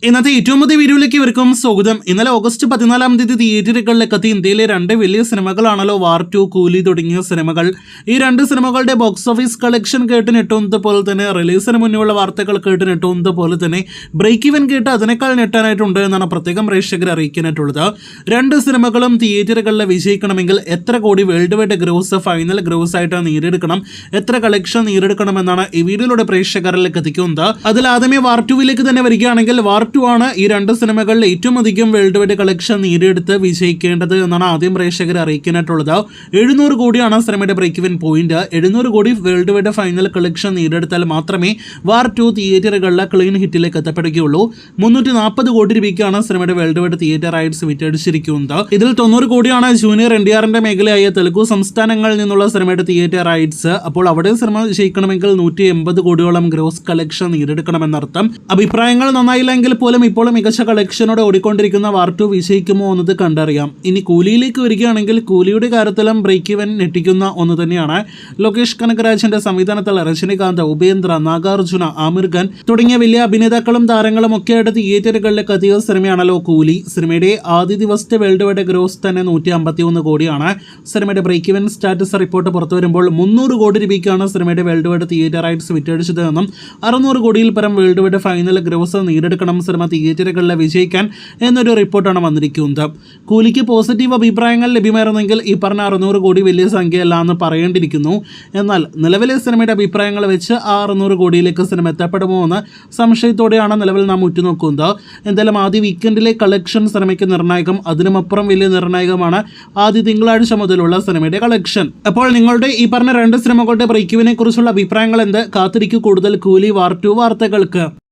ഇന്നത്തെ ഏറ്റവും പുതിയ വീഡിയോയിലേക്ക് ഇവർക്കും സ്വാഗതം. ഇന്നലെ ഓഗസ്റ്റ് 14 തീയതി തിയേറ്ററുകളിലേക്ക് എത്തി ഇന്ത്യയിലെ രണ്ട് വലിയ സിനിമകളാണല്ലോ വാർ 2, കൂലി തുടങ്ങിയ സിനിമകൾ. ഈ രണ്ട് സിനിമകളുടെ ബോക്സ് ഓഫീസ് കളക്ഷൻ കേട്ട് ഞെട്ടുന്നത് പോലെ തന്നെ റിലീസിന് മുന്നേയുള്ള വാർത്തകൾ കേട്ട് ഞെട്ടുന്നത് പോലെ തന്നെ ബ്രേക്ക് ഇവൻ കേട്ട് അതിനേക്കാൾ ഞെട്ടാനായിട്ടുണ്ട് എന്നാണ് പ്രത്യേകം പ്രേക്ഷകരെ അറിയിക്കാനായിട്ടുള്ളത്. രണ്ട് സിനിമകളും തിയേറ്ററുകളിൽ വിജയിക്കണമെങ്കിൽ എത്ര കോടി world wide gross final gross ആയിട്ട് നേടിയെടുക്കണം, എത്ര കളക്ഷൻ നേടിയെടുക്കണമെന്നാണ് ഈ വീഡിയോയിലൂടെ പ്രേക്ഷകരിലേക്ക് എത്തിക്കുന്നത്. അതിൽ ആദ്യമേ വാർ 2വിലേക്ക് തന്നെ വരികയാണെങ്കിൽ വാർ 2 ആണ് ഈ രണ്ട് സിനിമകളിൽ ഏറ്റവും അധികം വേൾഡ് വൈഡ് കളക്ഷൻ നേടിയെടുത്ത് വിജയിക്കേണ്ടത് എന്നാണ് ആദ്യം പ്രേക്ഷകരെ അറിയിക്കാനായിട്ടുള്ളത്. 700 കോടിയാണ് സിനിമയുടെ ബ്രേക്ക് ഇവൻ പോയിന്റ്. 700 കോടി വേൾഡ് വൈഡ് ഫൈനൽ കളക്ഷൻ നേടിയെടുത്താൽ മാത്രമേ വാർ 2 തിയേറ്ററുകളിലെ ക്ലീൻ ഹിറ്റിലേക്ക് എത്തപ്പെടുകയുള്ളൂ. 340 കോടി രൂപയ്ക്കാണ് സിനിമയുടെ വേൾഡ് വൈഡ് തിയേറ്റർ റൈറ്റ്സ് വിറ്റഴിച്ചിരിക്കുന്നത്. ഇതിൽ 90 കോടിയാണ് ജൂനിയർ NTRന്റെ മേഖലയായ തെലുഗു സംസ്ഥാനങ്ങളിൽ നിന്നുള്ള സിനിമയുടെ തിയേറ്റർ റൈറ്റ്സ്. അപ്പോൾ അവിടെ സിനിമ വിജയിക്കണമെങ്കിൽ 180 കോടിയോളം ഗ്രോസ് കളക്ഷൻ നേടിയെടുക്കണമെന്നർത്ഥം. അഭിപ്രായങ്ങൾ നന്നായില്ലെങ്കിൽ പോലും ഇപ്പോൾ മികച്ച കളക്ഷനോടെ ഓടിക്കൊണ്ടിരിക്കുന്ന വാർ 2 വിജയിക്കുമോ എന്നത് കണ്ടറിയാം. ഇനി കൂലിയിലേക്ക് വരികയാണെങ്കിൽ കൂലിയുടെ കാര്യത്തിലും ബ്രേക്ക് ഇവൻ ഞെട്ടിക്കുന്ന ഒന്ന് തന്നെയാണ്. ലോകേഷ് കനകരാജിന്റെ സംവിധാനത്തിൽ രജനികാന്ത്, ഉപേന്ദ്ര, നാഗാർജുന, ആമിർ ഖാൻ തുടങ്ങിയ വലിയ അഭിനേതാക്കളും താരങ്ങളും ഒക്കെയായിട്ട് തിയേറ്ററുകളിലേക്ക് എത്തിയ സിനിമയാണല്ലോ കൂലി. സിനിമയുടെ ആദ്യ ദിവസത്തെ വേൾഡ് വൈഡ് ഗ്രോസ് തന്നെ 151 കോടിയാണ്. സിനിമയുടെ ബ്രേക്ക് ഇവൻ സ്റ്റാറ്റസ് റിപ്പോർട്ട് പുറത്തു വരുമ്പോൾ 300 കോടി രൂപയ്ക്കാണ് സിനിമയുടെ വേൾഡ് വൈഡ് തിയേറ്റർ റൈറ്റ്സ് വിറ്റഴിച്ചത് എന്നും 600 കോടിയിൽ പരം വേൾഡ് വൈഡ് ഫൈനൽ ഗ്രോസ് നേടിയെടുക്കണം സിനിമ തിയേറ്ററുകളിൽ വിജയിക്കാൻ എന്നൊരു റിപ്പോർട്ടാണ് വന്നിരിക്കുന്നത്. കൂലിക്ക് പോസിറ്റീവ് അഭിപ്രായങ്ങൾ ലഭ്യമായിരുന്നെങ്കിൽ ഈ പറഞ്ഞ 600 കോടി വലിയ സംഖ്യയല്ല എന്ന് പറയേണ്ടിയിരിക്കുന്നു. എന്നാൽ നിലവിലെ സിനിമയുടെ അഭിപ്രായങ്ങൾ വെച്ച് ആ 600 കോടിയിലേക്ക് സിനിമ എത്തപ്പെടുമോ എന്ന് സംശയത്തോടെയാണ് നിലവിൽ നാം ഉറ്റുനോക്കുന്നത്. എന്തായാലും ആദ്യ വീക്കെൻഡിലെ കളക്ഷൻ സിനിമയ്ക്ക് നിർണായകം. അതിനുമപ്പുറം വലിയ നിർണായകമാണ് ആദ്യ തിങ്കളാഴ്ച മുതലുള്ള സിനിമയുടെ കളക്ഷൻ. അപ്പോൾ നിങ്ങളുടെ ഈ പറഞ്ഞ രണ്ട് സിനിമകളുടെ ബ്രേക്ക് ഇവനെ കുറിച്ചുള്ള അഭിപ്രായങ്ങൾ എന്ത്? കാത്തിരിക്കൂ കൂടുതൽ കൂലി വാർ 2 വാർത്തകൾക്ക്.